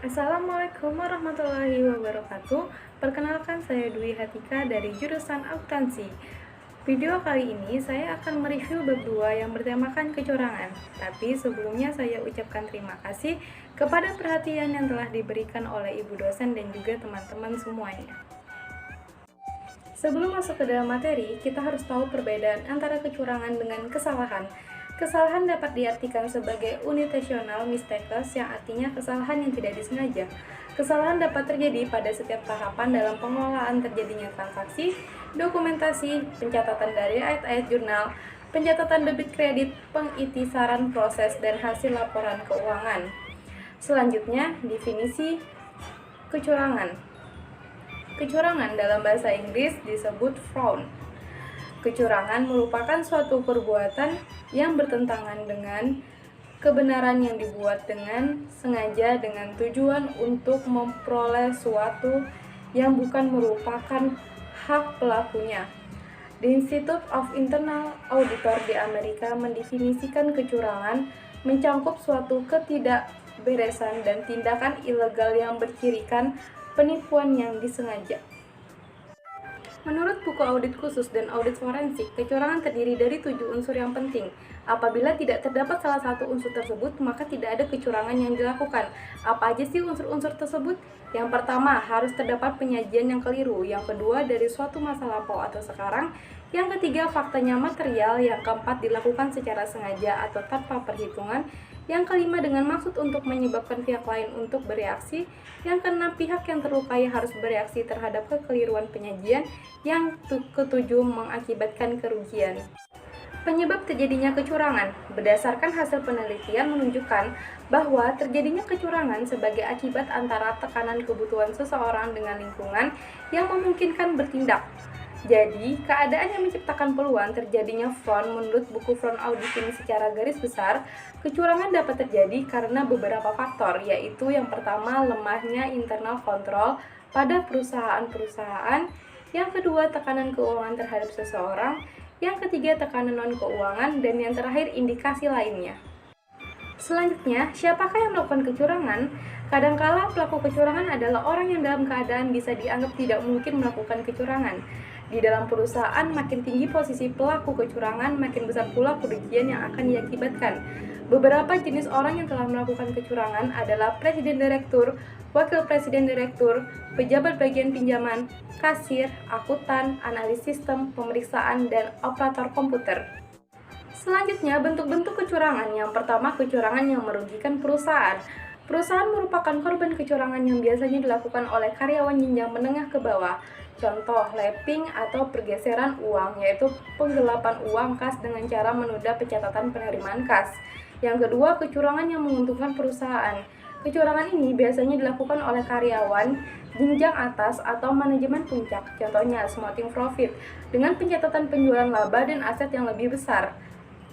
Assalamualaikum warahmatullahi wabarakatuh. Perkenalkan, saya Dwi Hatika dari jurusan Akuntansi. Video kali ini saya akan mereview bab 2 yang bertemakan kecurangan. Tapi sebelumnya saya ucapkan terima kasih kepada perhatian yang telah diberikan oleh ibu dosen dan juga teman-teman semuanya. Sebelum masuk ke dalam materi, kita harus tahu perbedaan antara kecurangan dengan kesalahan. Kesalahan dapat diartikan sebagai unintentional mistakes, yang artinya kesalahan yang tidak disengaja. Kesalahan dapat terjadi pada setiap tahapan dalam pengelolaan terjadinya transaksi, dokumentasi, pencatatan dari ayat-ayat jurnal, pencatatan debit kredit, pengitisaran proses, dan hasil laporan keuangan. Selanjutnya, definisi kecurangan. Kecurangan dalam bahasa Inggris disebut fraud. Kecurangan merupakan suatu perbuatan yang bertentangan dengan kebenaran yang dibuat dengan sengaja dengan tujuan untuk memperoleh suatu yang bukan merupakan hak pelakunya. The Institute of Internal Auditor di Amerika mendefinisikan kecurangan mencangkup suatu ketidakberesan dan tindakan ilegal yang bercirikan penipuan yang disengaja. Menurut buku audit khusus dan audit forensik, kecurangan terdiri dari 7 unsur yang penting. Apabila tidak terdapat salah satu unsur tersebut, maka tidak ada kecurangan yang dilakukan. Apa aja sih unsur-unsur tersebut? Yang pertama, harus terdapat penyajian yang keliru. Yang kedua, dari suatu masa lampau atau sekarang. Yang ketiga, faktanya material. Yang keempat, dilakukan secara sengaja atau tanpa perhitungan. Yang kelima, dengan maksud untuk menyebabkan pihak lain untuk bereaksi. Yang keenam, pihak yang terlukai harus bereaksi terhadap kekeliruan penyajian. Yang ketujuh, mengakibatkan kerugian. Penyebab terjadinya kecurangan. Berdasarkan hasil penelitian menunjukkan bahwa terjadinya kecurangan sebagai akibat antara tekanan kebutuhan seseorang dengan lingkungan yang memungkinkan bertindak. Jadi, keadaan yang menciptakan peluang terjadinya fraud. Menurut buku Fraud Audit ini secara garis besar, kecurangan dapat terjadi karena beberapa faktor, yaitu yang pertama, lemahnya internal control pada perusahaan-perusahaan, yang kedua, tekanan keuangan terhadap seseorang, yang ketiga, tekanan non-keuangan, dan yang terakhir, indikasi lainnya. Selanjutnya, siapakah yang melakukan kecurangan? Kadangkala pelaku kecurangan adalah orang yang dalam keadaan bisa dianggap tidak mungkin melakukan kecurangan. Di dalam perusahaan, makin tinggi posisi pelaku kecurangan, makin besar pula kerugian yang akan diakibatkan. Beberapa jenis orang yang telah melakukan kecurangan adalah presiden direktur, wakil presiden direktur, pejabat bagian pinjaman, kasir, akuntan, analis sistem, pemeriksaan, dan operator komputer. Selanjutnya, bentuk-bentuk kecurangan. Yang pertama, kecurangan yang merugikan perusahaan. Perusahaan merupakan korban kecurangan yang biasanya dilakukan oleh karyawan jenjang menengah ke bawah. Contoh, lapping atau pergeseran uang, yaitu penggelapan uang kas dengan cara menunda pencatatan penerimaan kas. Yang kedua, kecurangan yang menguntungkan perusahaan. Kecurangan ini biasanya dilakukan oleh karyawan jenjang atas atau manajemen puncak, contohnya smoking profit, dengan pencatatan penjualan laba dan aset yang lebih besar.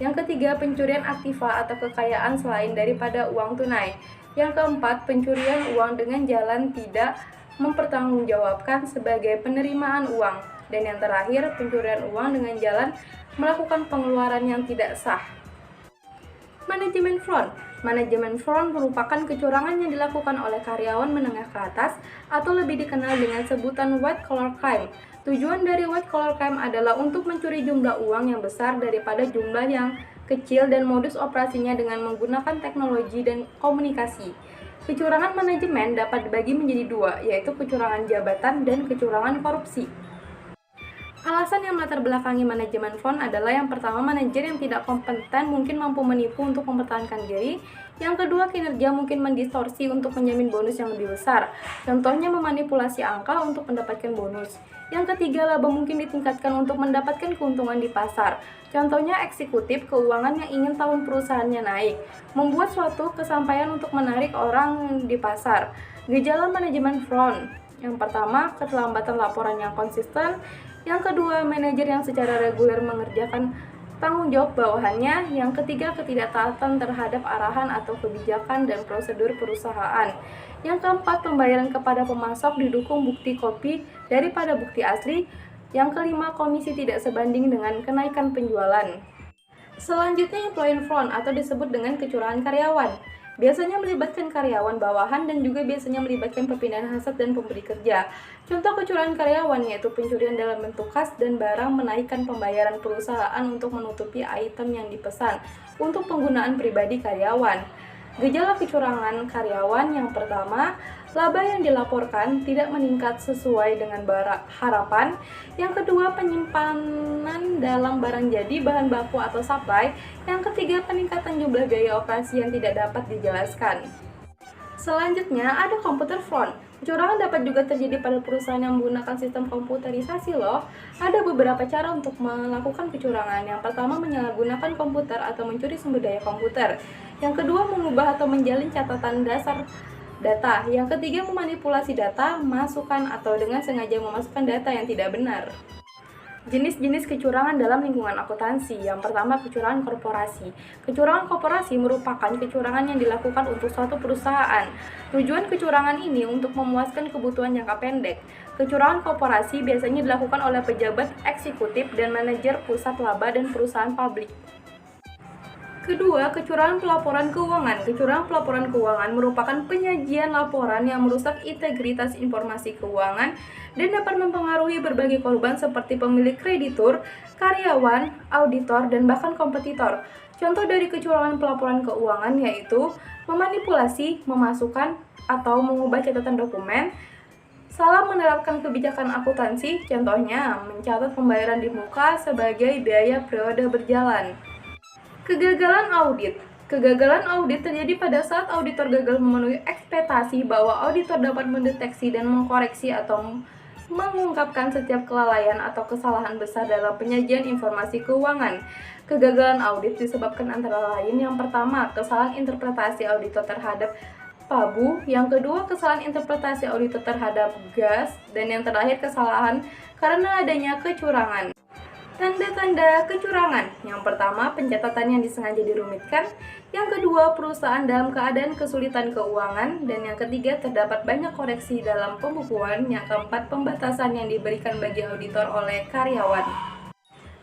Yang ketiga, pencurian aktiva atau kekayaan selain daripada uang tunai. Yang keempat, pencurian uang dengan jalan tidak mempertanggungjawabkan sebagai penerimaan uang. Dan yang terakhir, pencurian uang dengan jalan melakukan pengeluaran yang tidak sah. Manajemen fraud. Manajemen fraud merupakan kecurangan yang dilakukan oleh karyawan menengah ke atas atau lebih dikenal dengan sebutan white collar crime. Tujuan dari white collar crime adalah untuk mencuri jumlah uang yang besar daripada jumlah yang kecil dan modus operasinya dengan menggunakan teknologi dan komunikasi. Kecurangan manajemen dapat dibagi menjadi dua, yaitu kecurangan jabatan dan kecurangan korupsi. Alasan yang melatar belakangi manajemen fraud adalah yang pertama, manajer yang tidak kompeten mungkin mampu menipu untuk mempertahankan diri. Yang kedua, kinerja mungkin mendistorsi untuk menjamin bonus yang lebih besar. Contohnya memanipulasi angka untuk mendapatkan bonus. Yang ketiga, laba mungkin ditingkatkan untuk mendapatkan keuntungan di pasar. Contohnya eksekutif keuangan yang ingin tahun perusahaannya naik, membuat suatu kesampaian untuk menarik orang di pasar. Gejala manajemen fraud. Yang pertama, keterlambatan laporan yang konsisten. Yang kedua, manajer yang secara reguler mengerjakan tanggung jawab bawahannya. Yang ketiga, ketidaktaatan terhadap arahan atau kebijakan dan prosedur perusahaan. Yang keempat, pembayaran kepada pemasok didukung bukti kopi daripada bukti asli. Yang kelima, komisi tidak sebanding dengan kenaikan penjualan. Selanjutnya, employee fraud atau disebut dengan kecurangan karyawan. Biasanya melibatkan karyawan bawahan dan juga biasanya melibatkan perpindahan hasrat dan pemberi kerja. Contoh kecurangan karyawan yaitu pencurian dalam bentuk kas dan barang, menaikkan pembayaran perusahaan untuk menutupi item yang dipesan untuk penggunaan pribadi karyawan. Gejala kecurangan karyawan yang pertama, laba yang dilaporkan tidak meningkat sesuai dengan harapan. Yang kedua, penyimpanan dalam barang jadi, bahan baku atau supply. Yang ketiga, peningkatan jumlah biaya operasi yang tidak dapat dijelaskan. Selanjutnya, ada computer fraud. Kecurangan dapat juga terjadi pada perusahaan yang menggunakan sistem komputerisasi loh. Ada beberapa cara untuk melakukan kecurangan. Yang pertama, menyalahgunakan komputer atau mencuri sumber daya komputer. Yang kedua, mengubah atau menjalin catatan dasar data. Yang ketiga, memanipulasi data, masukan atau dengan sengaja memasukkan data yang tidak benar. Jenis-jenis kecurangan dalam lingkungan akuntansi. Yang pertama, kecurangan korporasi. Kecurangan korporasi merupakan kecurangan yang dilakukan untuk suatu perusahaan. Tujuan kecurangan ini untuk memuaskan kebutuhan jangka pendek. Kecurangan korporasi biasanya dilakukan oleh pejabat eksekutif dan manajer pusat laba dan perusahaan publik. Kedua, kecurangan pelaporan keuangan. Kecurangan pelaporan keuangan merupakan penyajian laporan yang merusak integritas informasi keuangan dan dapat mempengaruhi berbagai korban seperti pemilik kreditur, karyawan, auditor, dan bahkan kompetitor. Contoh dari kecurangan pelaporan keuangan yaitu memanipulasi, memasukkan, atau mengubah catatan dokumen, salah menerapkan kebijakan akuntansi, contohnya mencatat pembayaran di muka sebagai biaya periode berjalan. Kegagalan audit. Kegagalan audit terjadi pada saat auditor gagal memenuhi ekspektasi bahwa auditor dapat mendeteksi dan mengkoreksi atau mengungkapkan setiap kelalaian atau kesalahan besar dalam penyajian informasi keuangan. Kegagalan audit disebabkan antara lain yang pertama, kesalahan interpretasi auditor terhadap PABU, yang kedua, kesalahan interpretasi auditor terhadap GAS, dan yang terakhir, kesalahan karena adanya kecurangan. Tanda-tanda kecurangan. Yang pertama, pencatatan yang disengaja dirumitkan. Yang kedua, perusahaan dalam keadaan kesulitan keuangan. Dan yang ketiga, terdapat banyak koreksi dalam pembukuan. Yang keempat, pembatasan yang diberikan bagi auditor oleh karyawan.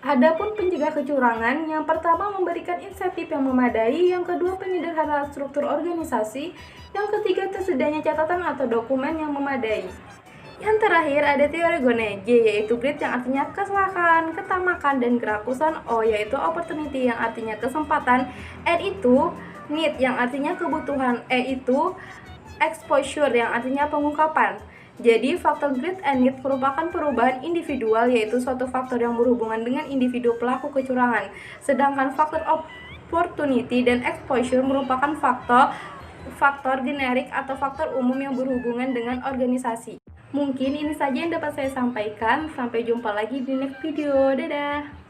Adapun pencegah kecurangan, yang pertama memberikan insentif yang memadai, yang kedua penyederhanaan struktur organisasi, yang ketiga tersedianya catatan atau dokumen yang memadai. Yang terakhir ada teori Gone, G yaitu grit yang artinya kecelakaan, ketamakan, dan kerakusan, O yaitu opportunity yang artinya kesempatan, N itu need yang artinya kebutuhan, E itu exposure yang artinya pengungkapan. Jadi faktor grit and need merupakan perubahan individual yaitu suatu faktor yang berhubungan dengan individu pelaku kecurangan. Sedangkan faktor opportunity dan exposure merupakan faktor generik atau faktor umum yang berhubungan dengan organisasi. Mungkin ini saja yang dapat saya sampaikan. Sampai jumpa lagi di next video. Dadah!